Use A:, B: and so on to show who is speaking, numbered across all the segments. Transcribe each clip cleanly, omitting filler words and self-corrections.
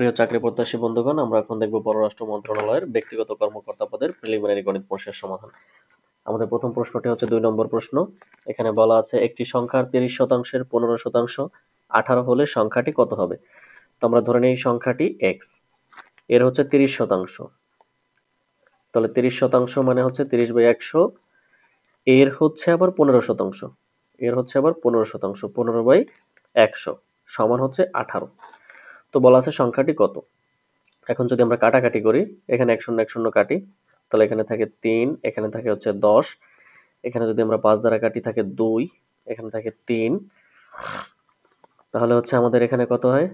A: প্রিয় চাকরি প্রত্যাশী বন্ধুগণ, আমরা এখন দেখব পররাষ্ট্র মন্ত্রণালয়ের ব্যক্তিগত কর্মকর্তা পদের প্রিলিমিনারি গণিত প্রশ্নের সমাধান। আমাদের প্রথম প্রশ্নটি হচ্ছে 2 নম্বর প্রশ্ন। এখানে বলা আছে একটি সংখ্যার 30% 15% 18 হলে সংখ্যাটি কত হবে? তো আমরা ধরে নিই সংখ্যাটি x, এর হচ্ছে 30%, তাহলে 30% মানে হচ্ছে 30/100, এর হচ্ছে আবার 15%, এর হচ্ছে আবার 15%, 15/100 সমান হচ্ছে 18। তো বলা আছে সংখ্যাটি কত। এখন যদি আমরা কাটাকাটি করি, এখানে 1 শূন্য 1 শূন্য কাটি, তাহলে এখানে থাকে 3, এখানে থাকে হচ্ছে 10, এখানে যদি আমরা 5 দ্বারা কাটি থাকে 2, এখানে থাকে 3, তাহলে হচ্ছে আমাদের এখানে কত হয়?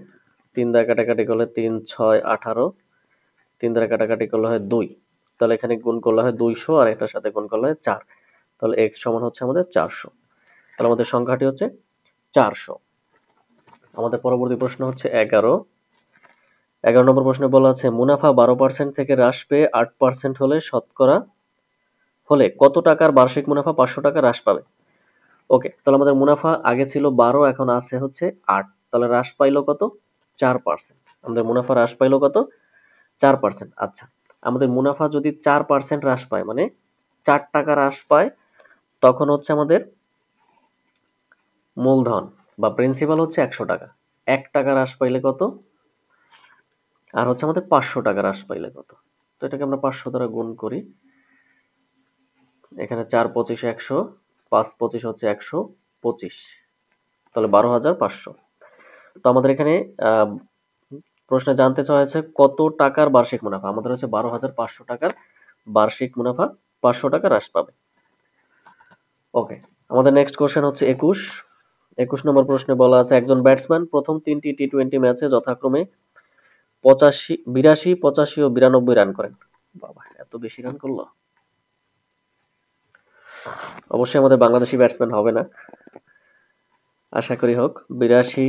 A: 3 দ্বারা কাটাকাটি করলে 3 6 18, 3 দ্বারা কাটাকাটি করলে হয় 2, তাহলে এখানে গুণ করলে হয় 200 আর এটার সাথে গুণ করলে হয় 4, তাহলে x সমান হচ্ছে আমাদের 400। তাহলে আমাদের সংখ্যাটি হচ্ছে 400। আমাদের পরবর্তী প্রশ্ন হচ্ছে 11 নম্বর প্রশ্নে বলা আছে মুনাফা 12% থেকে হ্রাস পেয়ে 8% হলে শতকরা হলে কত টাকার বার্ষিক মুনাফা 500 টাকা হ্রাস পাবে? ওকে, তাহলে আমাদের মুনাফা আগে ছিল 12, এখন আছে হচ্ছে 8, তাহলে হ্রাস পাইলো কত? 4%। আমাদের মুনাফা হ্রাস পাইলো কত? 4%। আচ্ছা, আমাদের মুনাফা যদি 4% হ্রাস পায়, মানে 4 টাকা হ্রাস পায়, তখন হচ্ছে আমাদের মূলধন বা প্রিন্সিপাল হচ্ছে 100 টাকা। 1 টাকা হ্রাস পাইলে কত? আর হচ্ছে আমাদের 500 টাকা হ্রাস পাইলে কত? তো এটাকে আমরা 500 দ্বারা গুণ করি। এখানে 4 25 100, 5 25 হচ্ছে 125, তাহলে 12,500। তো আমাদের এখানে প্রশ্নে জানতে চাওয়া হয়েছে কত টাকার বার্ষিক মুনাফা। আমাদের হচ্ছে 12,500 টাকার বার্ষিক মুনাফা 500 টাকা হ্রাস পাবে। ওকে, আমাদের নেক্সট কোশ্চেন হচ্ছে 21 নম্বর প্রশ্নে বলা আছে একজন ব্যাটসম্যান প্রথম 3টি টি20 ম্যাচে যথাক্রমে 82, 85 ও 92 রান করেন। বাবা, এত বেশি রান করলো! অবশ্যই আমাদের বাংলাদেশি ব্যাটসম্যান হবে না, আশা করি হোক। 82,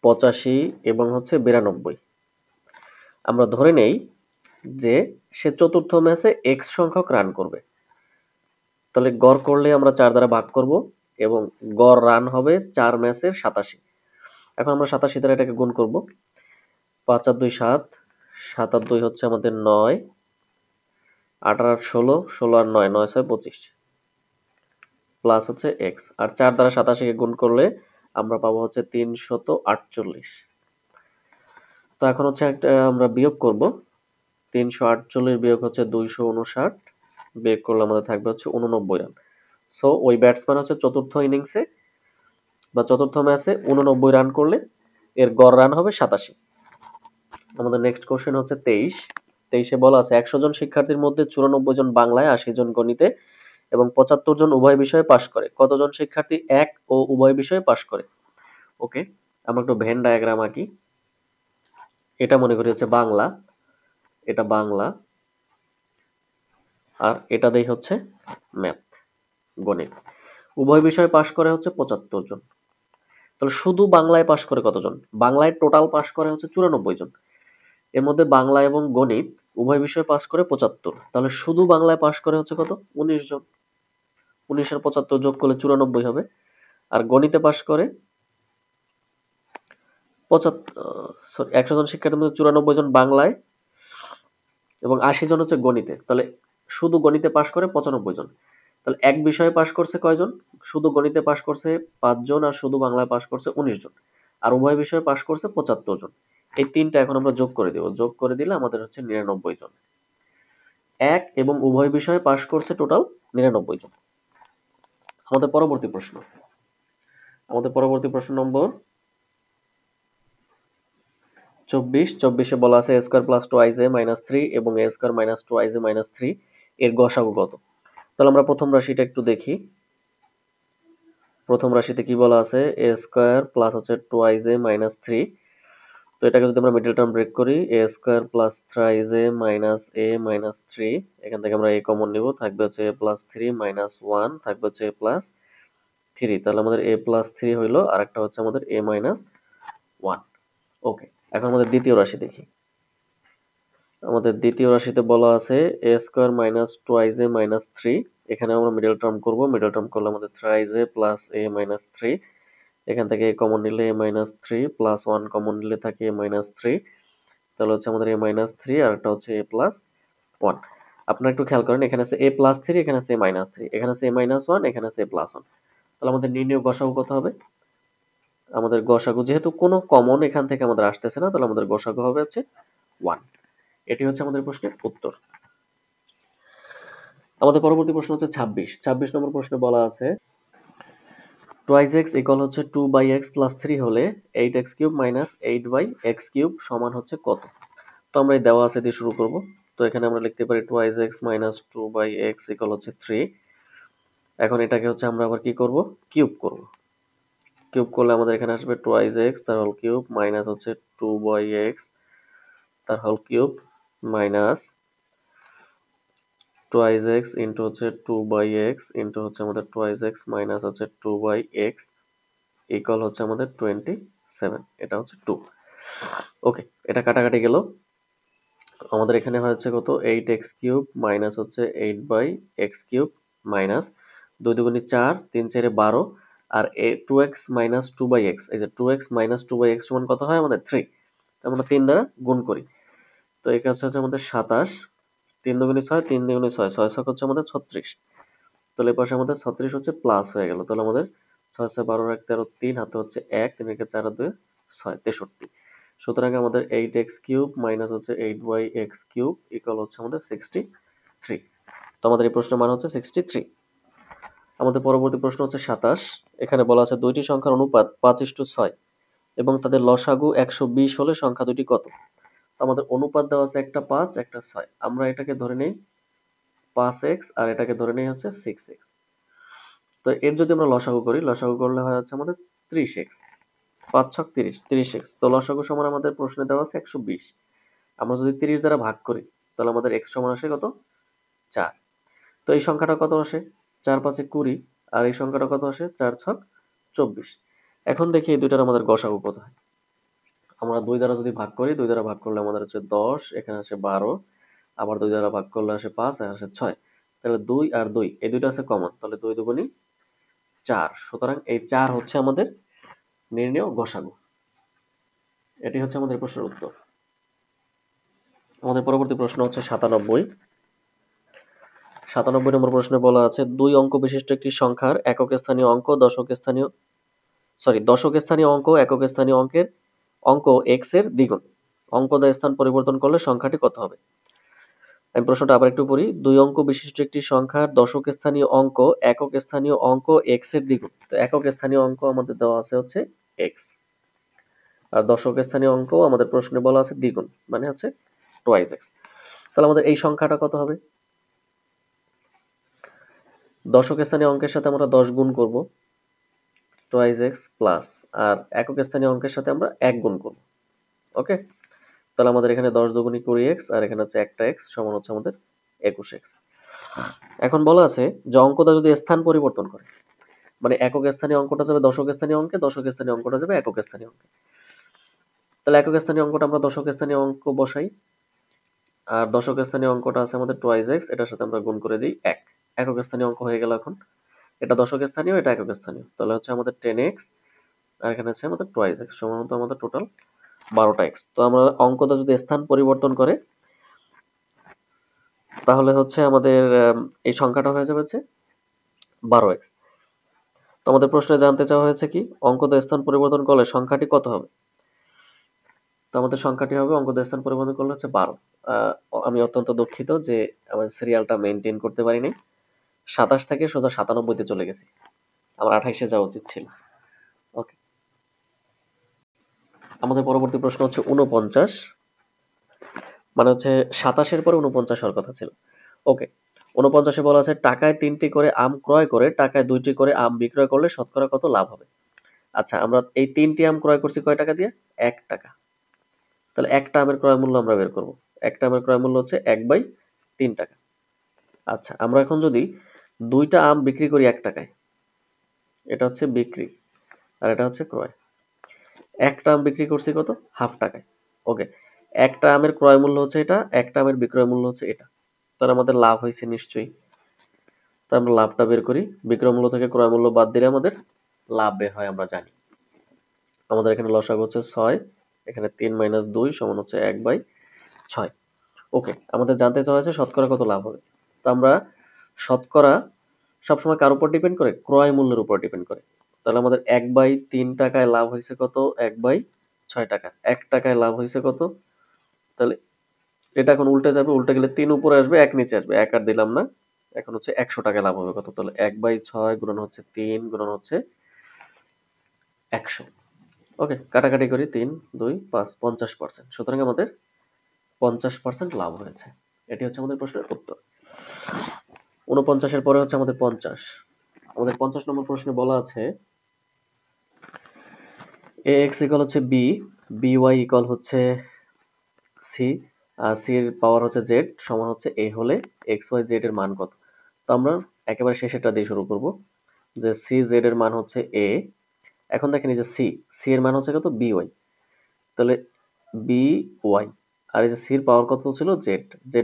A: 85 এবং হচ্ছে 92। আমরা ধরে নেই যে সে চতুর্থ ম্যাচে x সংখ্যক রান করবে, তাহলে গড় করলে আমরা 4 দ্বারা ভাগ করব এবং গড় রান হবে 4 ম্যাচের 87। এখন আমরা 87 দ্বারা এটাকে গুণ করব। 5 আর 2 7, 7 আর 2 হচ্ছে আমাদের 9, 8 আর 8 16, 16 আর 9 9 6 25 প্লাস হচ্ছে x, আর 4 দ্বারা 87 কে গুণ করলে আমরা পাবো হচ্ছে 348। তো এখন হচ্ছে একটা আমরা বিয়োগ করব। 348 বিয়োগ হচ্ছে 259, বিয়োগ করলে আমাদের থাকবে হচ্ছে 89 রান। সো ওই ব্যাটসম্যান হচ্ছে চতুর্থ ইনিংসে বা চতুর্থ ম্যাচে 89 রান করলে এর গড় রান হবে 87। আমাদের নেক্সট কোশ্চেন হচ্ছে 23 বলা আছে 100 জন শিক্ষার্থীর মধ্যে 94 জন বাংলায়, 80 জন গণিতে এবং 75 জন উভয় বিষয়ে পাশ করে। কতজন শিক্ষার্থী এক ও উভয় বিষয়ে পাশ করে? ওকে, আমরা একটু ভেন ডায়াগ্রাম আঁকি। এটা মনে করি হচ্ছে বাংলা, এটা বাংলা, আর এটা দেই হচ্ছে ম্যাথ, গণিত। উভয় বিষয়ে পাশ করে হচ্ছে 75 জন। তাহলে শুধু বাংলায় পাশ করে কতজন? বাংলায় টোটাল পাশ করে হচ্ছে 94 জন। এর মধ্যে বাংলা এবং গণিত উভয় বিষয়ে পাশ করে 75, তাহলে শুধু বাংলায় পাশ করে হচ্ছে কত? 19 জন। 19 আর 75 যোগ করলে 94 হবে। আর গণিতে পাশ করে 100 জন শিক্ষার্থীর মধ্যে 94 জন বাংলায় এবং 80 জন হচ্ছে গণিতে, তাহলে শুধু গণিতে পাশ করে 95 জন। তাহলে এক বিষয়ে পাশ করছে কয়জন? শুধু গণিতে পাশ করছে 5 জন, আর শুধু বাংলায় পাশ করছে 19 জন, আর উভয় বিষয়ে পাশ করছে 75 জন। এই তিনটা এখন আমরা যোগ করে দেব, যোগ করে দিলে আমাদের হচ্ছে 99 জন। এক এবং উভয় বিষয়ে পাশ করছে টোটাল 99 জন। আমাদের পরবর্তী প্রশ্ন নম্বর 24 বলা আছে a square plus 2a minus 3 এবং a square minus 2a minus 3 এর গসাগু কত? তাহলে আমরা প্রথম রাশিটা একটু দেখি। প্রথম রাশিতে কি বলা আছে? a স্কয়ার প্লাস হচ্ছে 2a মাইনাস 3। তো এটাকে যদি আমরা মিডল টার্ম ব্রেক করি, a square plus 3a minus a minus 3, এখান থেকে আমরা a কমন নিব, থাকবে হচ্ছে a প্লাস 3 মাইনাস 1, থাকবে হচ্ছে a প্লাস 3। তাহলে আমাদের a প্লাস 3 হইলো, আর একটা হচ্ছে আমাদের a মাইনাস 1। ওকে, এখন আমাদের দ্বিতীয় রাশি দেখি। আমাদের দ্বিতীয় রাশিতে বলা আছে a square minus 2a minus 3, এখানে আমরা মিডল টার্ম করব। মিডল টার্ম করলে আমাদের 3a প্লাস a মাইনাস 3, এখান থেকে a কমন নিলে a minus three plus one common নিলে থাকে a মাইনাস থ্রি, তাহলে হচ্ছে আমাদের a মাইনাস থ্রি আর একটা হচ্ছে a প্লাস ওয়ান। আপনারা একটু খেয়াল করেন, এখানে আছে a প্লাস থ্রি, এখানে আছে a মাইনাস থ্রি, এখানে আছে a মাইনাস ওয়ান, এখানে আছে a প্লাস ওয়ান। তাহলে আমাদের নির্ণয় গসাগু কত হবে? আমাদের গসাগু যেহেতু কোনো কমন এখান থেকে আমাদের আসতেছে না, তাহলে আমাদের গসাগু হবে হচ্ছে ওয়ান। এটি হচ্ছে আমাদের প্রশ্নের উত্তর। আমাদের পরবর্তী প্রশ্ন হচ্ছে 26 নম্বর প্রশ্নে বলা আছে টোয়াইস এক্স ইকুয়াল হচ্ছে 2/x প্লাস 3 হলে 8x cube minus 8/x cube সমান হচ্ছে কত? তো আমরা এই দেওয়া আছে দিয়ে শুরু করব। তো এখানে আমরা লিখতে পারি twice x minus 2/x equal হচ্ছে 3। এখন এটাকে হচ্ছে আমরা আবার কি করব? কিউব করব। কিউব করলে আমাদের এখানে আসবে টোয়াইস এক্স তার হোল কিউব মাইনাস হচ্ছে 2/x তার whole cube minus twice x into হচ্ছে 2/x ইন্টু হচ্ছে আমাদের টোয়াইস এক্স মাইনাস হচ্ছে 2/x ইকুয়াল হচ্ছে আমাদের 27। এটা হচ্ছে 2। ওকে, এটা কাটাকাটি গেল। আমাদের এখানে হচ্ছে কত? 8x কিউব মাইনাস হচ্ছে 8/x কিউব মাইনাস 2 দুগুণে 4, 3 4 12 আর 2x মাইনাস 2/x, এই যে 2x মাইনাস 2/x সমান কত হয় আমাদের 3। আমরা 3 দ্বারা গুণ করি, তো এই কাছে হচ্ছে আমাদের 27, 3 দুগুণে 6, 3 দুগুণে 6, 6 6 হচ্ছে আমাদের 36। তাহলে এই পাশে আমাদের 36 হচ্ছে প্লাস হয়ে গেল। তাহলে আমাদের 6 6 12 1 13 3 হাতে হচ্ছে 1, 3 1 4 2 6 63। সুতরাং আমাদের 8x কিউব মাইনাস হচ্ছে 8/x কিউব ইকুয়াল হচ্ছে আমাদের 63। তো আমাদের এই প্রশ্নের মান হচ্ছে 63। আমাদের পরবর্তী প্রশ্ন হচ্ছে 27। এখানে বলা আছে দুইটি সংখ্যার অনুপাত 5:6 এবং তাদের লসাগু 120 হলে সংখ্যা দুটি কত? তো আমাদের অনুপাত দেওয়া আছে একটা 5 একটা 6। আমরা এটাকে ধরে নেই 5x আর এটাকে ধরে নেই হচ্ছে 6x। তো এর যদি আমরা লসাগু করি, লসাগু করলে হয় হচ্ছে আমাদের 30x। 5 ছক 30, 30x। তো লসাগু সমান আমাদের প্রশ্নে দেওয়া আছে 120। আমরা যদি 30 দ্বারা ভাগ করি তাহলে আমাদের x সমান আসে কত? 4। তো এই সংখ্যাটা কত আসে? 4 5 20 আর এই সংখ্যাটা কত আসে? 4 ছক 24। এখন দেখি এই দুইটার আমাদের গসাগু কত হয়। আমরা 2 দ্বারা যদি ভাগ করি, 2 দ্বারা ভাগ করলে আমাদের হচ্ছে 10, এখানে আসে 12, আবার 2 দ্বারা ভাগ করলে আসে 5 আর আসে 6। তাহলে 2 আর 2 এই দুইটা আছে কমন, তাহলে 2 দুগুণী 4। সুতরাং এই 4 হচ্ছে আমাদের নির্ণেয় গসাগু। এটি হচ্ছে আমাদের প্রশ্নের উত্তর। আমাদের পরবর্তী প্রশ্ন হচ্ছে 97। 97 নম্বর প্রশ্নে বলা আছে 2 অঙ্ক বিশিষ্ট একটি সংখ্যার একক স্থানীয় অঙ্ক দশক স্থানীয় অঙ্ক একক স্থানীয় অঙ্ক x এর দ্বিগুণ। অঙ্ক দ্বারা স্থান পরিবর্তন করলে সংখ্যাটি কত হবে? আমি প্রশ্নটা আবার একটু পড়ি। 2 অঙ্ক বিশিষ্ট একটি সংখ্যার দশক স্থানীয় অঙ্ক একক স্থানীয় অঙ্ক x এর দ্বিগুণ। তো একক স্থানীয় অঙ্ক আমাদের দেওয়া আছে হচ্ছে x, আর দশক স্থানীয় অঙ্ক আমাদের প্রশ্নে বলা আছে দ্বিগুণ, মানে হচ্ছে টোয়াইস x। তাহলে আমাদের এই সংখ্যাটা কত হবে? দশক স্থানীয় অঙ্কের সাথে আমরা 10 গুণ করব, টোয়াইস এক্স প্লাস, আর একক স্থানীয় অঙ্কের সাথে আমরা 1 গুণ করব। ওকে, তাহলে আমাদের এখানে 10 দুগুণী 20x আর এখানে হচ্ছে একটা x সমান হচ্ছে আমাদের 21x। এখন বলা আছে যে অঙ্কটা যদি স্থান পরিবর্তন করে, মানে একক স্থানীয় অঙ্কটা যাবে দশক স্থানীয় অঙ্কে, দশক স্থানীয় অঙ্কটা যাবে একক স্থানীয় অঙ্কে। তাহলে একক স্থানীয় অঙ্কটা আমরা দশক স্থানীয় অঙ্ক বসাই, আর দশক স্থানীয় অঙ্কটা আছে আমাদের টোয়াইস এক্স, এটার সাথে আমরা গুণ করে দিই 1। একক স্থানীয় অঙ্ক হয়ে গেল। এখন এটা দশক স্থানীয়, এটা একক স্থানীয়, তাহলে হচ্ছে আমাদের 10x আর এখানে আছে আমাদের টোয়াইস এক্স সমান হতো আমাদের টোটাল 12টা x। তো আমরা অঙ্কটা যদি স্থান পরিবর্তন করে তাহলে হচ্ছে আমাদের এই সংখ্যাটা হয়ে যাবে হচ্ছে 12x। তো আমাদের প্রশ্নে জানতে চাওয়া হয়েছে কি অঙ্কটা স্থান পরিবর্তন করলে সংখ্যাটি কত হবে? তো আমাদের সংখ্যাটি হবে অঙ্কটা স্থান পরিবর্তন করলে হচ্ছে 12। আমি অত্যন্ত দুঃখিত যে আমাদের সিরিয়ালটা মেনটেন করতে পারিনি। 27 থেকে সোজা 97 তে চলে গেছি। আমার 28 এ যাওয়া উচিত ছিল। ওকে, আমাদের পরবর্তী প্রশ্ন হচ্ছে 49, মানে হচ্ছে 27 এর পরে 49 হওয়ার কথা ছিল। ওকে, 49 বলা আছে টাকায় 3টি করে আম ক্রয় করে টাকায় 2টি করে আম বিক্রয় করলে শতকরা কত লাভ হবে? আচ্ছা, আমরা এই 3টি আম ক্রয় করছি কয় টাকা দিয়ে? 1 টাকা। তাহলে একটা আমের ক্রয় মূল্য আমরা বের করব। একটা আমের ক্রয় মূল্য হচ্ছে 1/3 টাকা। আচ্ছা, আমরা এখন যদি 2টা আম বিক্রি করি 1 টাকায়, এটা হচ্ছে বিক্রি আর এটা হচ্ছে ক্রয়। একটা আম বিক্রি করছি কত? হাফ টাকায়। ওকে, একটা আমের ক্রয় মূল্য হচ্ছে এটা, একটা আমের বিক্রয় মূল্য হচ্ছে এটা। তাহলে আমাদের লাভ হয়েছে নিশ্চয়ই। তো আমরা লাভটা বের করি। বিক্রয় মূল্য থেকে ক্রয় মূল্য বাদ দিলে আমাদের লাভ বের হয়, আমরা জানি। আমাদের এখানে লসাগু হচ্ছে 6, এখানে 3 - 2 সমান হচ্ছে 1/6। ওকে, আমাদের জানতে চাওয়া হয়েছে শতকরা কত লাভ হবে। তো আমরা শতকরা সবসময় কার উপর ডিপেন্ড করে? ক্রয় মূল্যের উপর ডিপেন্ড করে। তাহলে আমাদের 1/3 টাকায় লাভ হয়েছে কত? 1/6 টাকা। 1 টাকায় লাভ হয়েছে কত? তাহলে এটা এখন উল্টে যাবে, উল্টে গেলে 3 উপরে আসবে, 1 নিচে আসবে, 1 আর দিলাম না। এখন হচ্ছে 100 টাকায় লাভ হবে কত? তাহলে 1/6 গুণন হচ্ছে 3 গুণন হচ্ছে 100। ওকে, কাটাকাটি করি, 3 2 5 50%। সুতরাং আমাদের 50% লাভ হয়েছে। এটি হচ্ছে আমাদের প্রশ্নের উত্তর। 49 এর পরে হচ্ছে আমাদের 50। আমাদের 50 নম্বর প্রশ্নে বলা আছে ax ইকুয়াল হচ্ছে b, by ইকুয়াল হচ্ছে c, আর c এর পাওয়ার হচ্ছে z সমান হচ্ছে a হলে x y z এর মান কত? তো আমরা একেবারে শেষেরটা দিয়ে শুরু করব, যে c z এর মান হচ্ছে a। এখন দেখেন এই যে c এর মান হচ্ছে কত? by। তাহলে by, আর এই যে c এর পাওয়ার কত ছিল? z,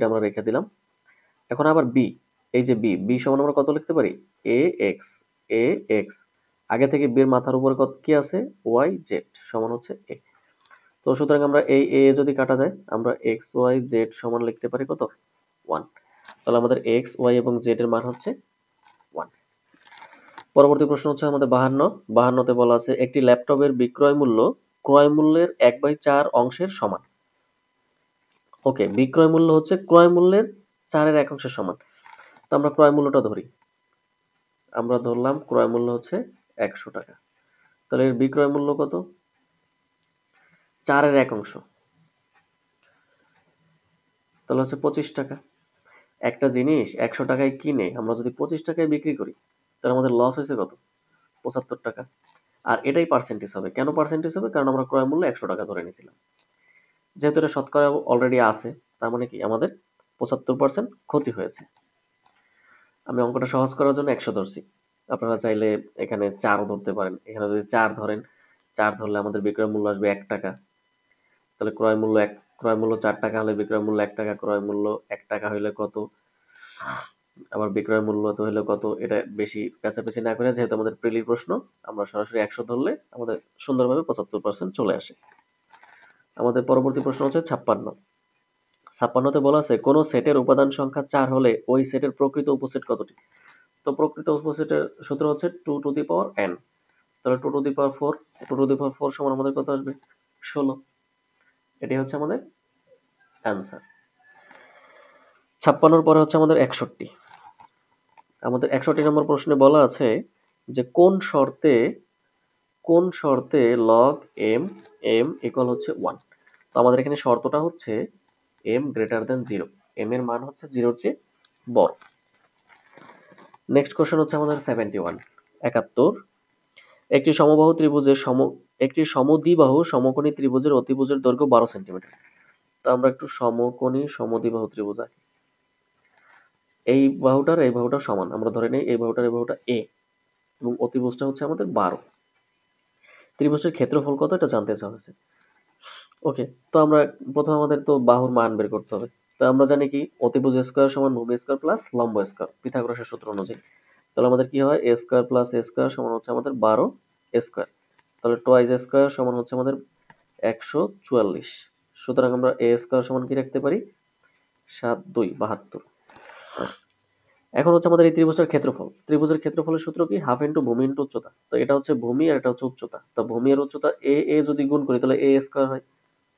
A: আমরা রেখে দিলাম। এখন আবার b, এই যে b সমান আমরা কত লিখতে পারি? ax, ax, আগে থেকে b এর মাথার উপরে কত কি আছে? yz সমান হচ্ছে a। তো সুতরাং আমরা এই a যদি কাটা যায়, আমরা x y z সমান লিখতে পারি কত? 1। তাহলে আমাদের x y এবং z এর মান হচ্ছে 1। পরবর্তী প্রশ্ন হচ্ছে আমাদের 52 তে বলা আছে একটি ল্যাপটপের বিক্রয় মূল্য ক্রয় মূল্যের 1/4 অংশের সমান। ওকে, বিক্রয় মূল্য হচ্ছে ক্রয় মূল্যের 4 এর 1 অংশের সমান। তো আমরা ক্রয় মূল্যটা ধরি, আমরা ধরলাম ক্রয় মূল্য হচ্ছে 100 টাকা। তাহলে এর বিক্রয় মূল্য কত? 4 এর 1 অংশ, তাহলে হচ্ছে 25 টাকা। একটা জিনিস 100 টাকায় কিনে আমরা যদি 25 টাকায় বিক্রি করি, তাহলে আমাদের লস হয়েছে কত? 75 টাকা। আর এটাই পার্সেন্টেজ হবে। কেন পার্সেন্টেজ হবে? কারণ আমরা ক্রয় মূল্য 100 টাকা ধরে নিয়েছিলাম। যেহেতু এটা শতকরা অলরেডি আছে, তার মানে কি আমাদের 75% ক্ষতি হয়েছে। আমি অঙ্কটা সহজ করার জন্য 100 ধরছি। আপনারা চাইলে এখানে 4 ও ধরতে পারেন। এখানে যদি 4 ধরেন, 4 ধরলে আমাদের বিক্রয় মূল্য আসবে 1 টাকা। তাহলে ক্রয় মূল্য 4 টাকা হলে বিক্রয় মূল্য 1 টাকা, ক্রয় মূল্য 1 টাকা হইলে কত, আবার বিক্রয় মূল্য তো হইলে কত, এটা বেশি পেঁচাপেচি না করে, যেহেতু আমাদের প্রিলির প্রশ্ন, আমরা সরাসরি 100 ধরলে আমাদের সুন্দরভাবে 75% চলে আসে। আমাদের পরবর্তী প্রশ্ন হচ্ছে 56। 56 তে বলা আছে কোন সেটের উপাদান সংখ্যা 4 হলে ওই সেটের প্রকৃত উপসেট কতটি? তো প্রকৃত উপসেটের সূত্র হচ্ছে 2 টু দি পাওয়ার n। তাহলে 2 to the power 4, 2 to the পাওয়ার 4 সমান আমাদের কত আসবে? 16। এটি হচ্ছে আমাদের অ্যান্সার। 56 পরে হচ্ছে আমাদের 61। আমাদের 61 নম্বর প্রশ্নে বলা আছে যে কোন শর্তে log m ইকুয়াল হচ্ছে 1। তো আমাদের এখানে শর্তটা হচ্ছে m গ্রেটার দেন 0, m এর মান হচ্ছে 0 এর চেয়ে বড়। নেক্সট কোশ্চেন হচ্ছে আমাদের 71। একটি সমদ্বিবাহু সমকোণী ত্রিভুজের অতিভুজের দৈর্ঘ্য 12 সেন্টিমিটার। তো আমরা একটু সমকোণী সমদ্বিবাহু ত্রিভুজ আঁকি। এই বাহুটার এই বাহুটা সমান, আমরা ধরে নেই এই বাহুটার এই বাহুটা a, এবং অতিভুজটা হচ্ছে আমাদের 12। ত্রিভুজের ক্ষেত্রফল কত এটা জানতে চাওয়া হয়েছে। ওকে, তো আমরা প্রথমে আমাদের তো বাহুর মান বের করতে হবে। তো আমরা জানি কি অতিভুজ স্কয়ার সমান ভূমি স্কয়ার প্লাস লম্ব স্কয়ার, পিথাগোরাসের সূত্র অনুযায়ী। তাহলে আমাদের কি হয়? a square plus a square সমান হচ্ছে আমাদের 12 স্কয়ার। তাহলে টোয়াইস a স্কয়ার সমান হচ্ছে আমাদের 144। সুতরাং আমরা a স্কয়ার সমান কি রাখতে পারি? 7 2 72। এখন হচ্ছে আমাদের এই ত্রিভুজের ক্ষেত্রফল। ত্রিভুজের ক্ষেত্রফলের সূত্র কি? হাফ ইনটু ভূমি ইনটু উচ্চতা। তো এটা হচ্ছে ভূমি আর এটা হচ্ছে উচ্চতা। তো ভূমি আর উচ্চতা a যদি গুণ করি তাহলে a স্কয়ার হয়।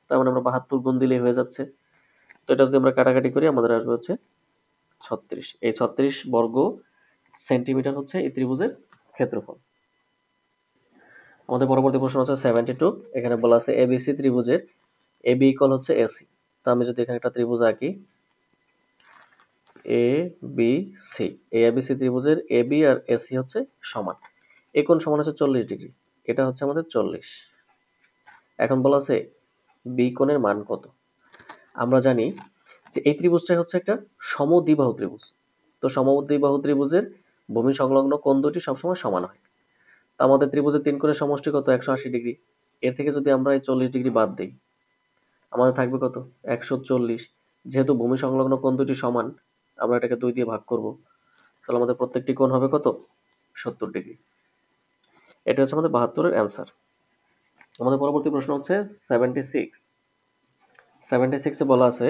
A: তার মানে আমরা 72 গুণ দিলেই হয়ে যাচ্ছে। তো এটা যদি আমরা কাটাকাটি করি আমাদের আসবে হচ্ছে 36। এই 36 বর্গ সেন্টিমিটার হচ্ছে এই ত্রিভুজের ক্ষেত্রফল। আমাদের পরবর্তী প্রশ্ন হচ্ছে 72। এখানে বলা আছে এবিসি ত্রিভুজের AB ইকুয়াল হচ্ছে AC। তো আমি যদি এখানে একটা ত্রিভুজ আঁকি ABC, এই ABC ত্রিভুজের AB আর AC হচ্ছে সমান। এই কোণ সমান হচ্ছে 40 ডিগ্রি। এটা হচ্ছে আমাদের 40। এখন বলা আছে B কোণের মান কত? আমরা জানি যে এই ত্রিভুজটা হচ্ছে একটা সমদ্বিবাহু ত্রিভুজ। তো সমদ্বিবাহু ত্রিভুজের ভূমি সংলগ্ন কোণ দুটি সবসময় সমান হয়। তো আমাদের ত্রিভুজের 3 কোণের সমষ্টি কত? 180 ডিগ্রি। এর থেকে যদি আমরা এই 40 ডিগ্রি বাদ দেই, আমাদের থাকবে কত? 140। যেহেতু ভূমি সংলগ্ন কোণ দুটি সমান, আমরা এটাকে 2 দিয়ে ভাগ করব। তাহলে আমাদের প্রত্যেকটি কোণ হবে কত? 70 ডিগ্রি। এটা হচ্ছে আমাদের 72 এর অ্যান্সার। আমাদের পরবর্তী প্রশ্ন হচ্ছে 76। 76 এ বলা আছে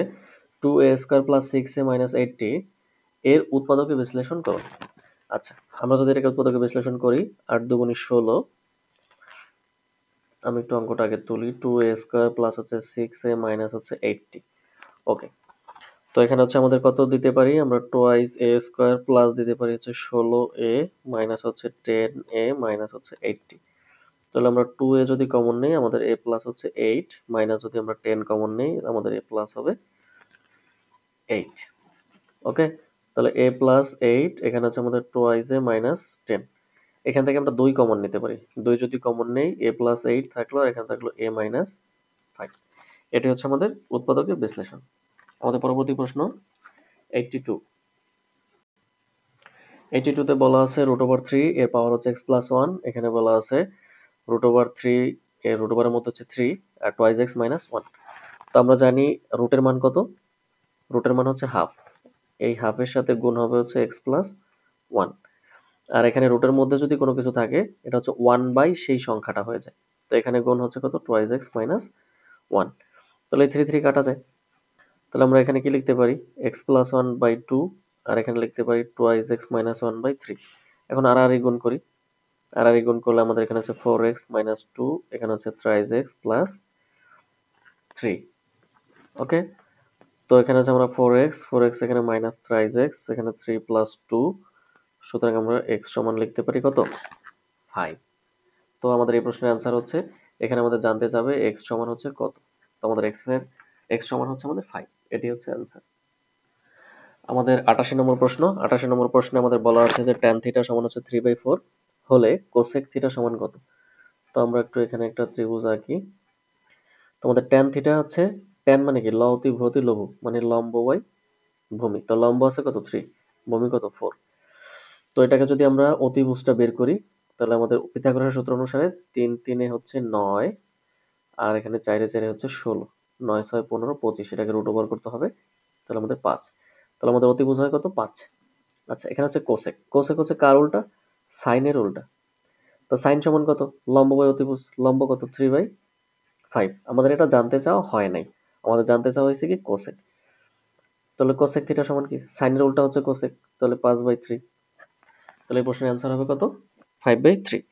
A: 2a² + 6a - 80 এর উৎপাদকে বিশ্লেষণ করো। আচ্ছা, আমরা যদি এটাকে উৎপাদকে বিশ্লেষণ করি, 8 × 2 = 16। আমি একটু অঙ্কটা আগে তুলি। 2a² প্লাস হচ্ছে 6a মাইনাস হচ্ছে 80। ওকে, তো এখানে হচ্ছে আমাদের কত দিতে পারি আমরা? টোয়াইস a² প্লাস দিতে পারি হচ্ছে 16a মাইনাস হচ্ছে 10a মাইনাস হচ্ছে 80। তাহলে আমরা 2a যদি কমন নেই, আমাদের a প্লাস হচ্ছে 8 মাইনাস যদি আমরা 10 কমন নেই, আমাদের a প্লাস হবে 8। ওকে, তাহলে a প্লাস 8, এখানে হচ্ছে আমাদের টোয়াইস a মাইনাস 10। এখান থেকে আমরা 2 কমন নিতে পারি। 2 যদি কমন নেই, a প্লাস 8 থাকলো, আর এখানে থাকলো a মাইনাস 5। এটি হচ্ছে আমাদের উৎপাদকের বিশ্লেষণ। আমাদের পরবর্তী প্রশ্ন 82। 82 তে বলা আছে √3 এর পাওয়ার হচ্ছে x প্লাস 1। এখানে বলা আছে √3 এর রুট ওভারের মধ্যে হচ্ছে 3 আর টোয়াইস x মাইনাস 1। তো আমরা জানি রুটের মান কত? রুটের মান হচ্ছে হাফ। এই হাফের সাথে গুণ হবে হচ্ছে x প্লাস 1। আর এখানে রুটের মধ্যে যদি কোনো কিছু থাকে, এটা হচ্ছে 1 বাই সেই সংখ্যাটা হয়ে যায়। তো এখানে গুণ হচ্ছে কত? Twice x minus 1। তাহলে এই 3 3 কাটা যায়। তাহলে আমরা এখানে কি লিখতে পারি? x প্লাস 1 বাই 2, আর এখানে লিখতে পারি টোয়াইস x মাইনাস 1 বাই 3। এখন আর গুণ করি। আর গুণ করলে আমাদের এখানে হচ্ছে 4x মাইনাস 2, এখানে হচ্ছে থ্রাইস x প্লাস 3। ওকে, তো এখানে হচ্ছে আমরা 4x এখানে মাইনাস থ্রাইস x, এখানে 3 প্লাস 2, সুতরাং আমরা x সমান লিখতে পারি কত? 5। তো আমাদের এই প্রশ্নের অ্যান্সার হচ্ছে, এখানে আমাদের জানতে চাবে x সমান হচ্ছে কত। তো আমাদের x সমান হচ্ছে আমাদের 5। এটি হচ্ছে অ্যান্সার। আমাদের 88 নম্বর প্রশ্ন। 88 নম্বর প্রশ্নে আমাদের বলা আছে যে tan থিটা সমান হচ্ছে 3/4 হলে cosec থিটা সমান কত? তো আমরা একটু এখানে একটা ত্রিভুজ আঁকি। তো আমাদের tan থিটা হচ্ছে, tan মানে কি? ল অতি ভূ অতি লঘু, মানে লম্ব বাই ভূমি। তো লম্ব আছে কত? 3, ভূমি কত? 4। তো এটাকে যদি আমরা অতিভুজটা বের করি, তাহলে আমাদের পিথাগোরাসের সূত্র অনুসারে 3 3 হচ্ছে 9, আর এখানে 4 4 হচ্ছে 16, 9 6 15 25, এটাকে রুট ওভার করতে হবে। তাহলে আমাদের 5। তাহলে আমাদের অতিভুজ হয় কত? 5। আচ্ছা, এখানে হচ্ছে কোসেক। কোসেক হচ্ছে কার উল্টা? সাইনের উল্টা। তো সাইন সমান কত? লম্ব বাই অতিভুজ। লম্ব কত? 3/5। আমাদের এটা জানতে চাওয়া হয় নাই, আমাদের জানতে চাওয়া হয়েছে কি কোসেক। তাহলে কোসেক থিটা সমান কি? সাইনের উল্টা হচ্ছে কোসেক, তাহলে 5/3। তাহলে এই প্রশ্নের অ্যান্সার হবে কত? 5/3।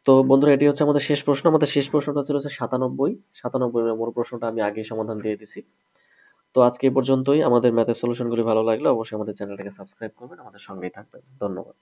A: তো বন্ধুরা, এটি হচ্ছে আমাদের শেষ প্রশ্ন। আমাদের শেষ প্রশ্নটা ছিল হচ্ছে 97। 97 নম্বর প্রশ্নটা আমি আগেই সমাধান দিয়ে দিছি। তো আজকে এই পর্যন্তই। আমাদের ম্যাথের সলিউশনগুলি ভালো লাগলে অবশ্যই আমাদের চ্যানেলটাকে সাবস্ক্রাইব করবেন, আমাদের সঙ্গেই থাকবেন। ধন্যবাদ।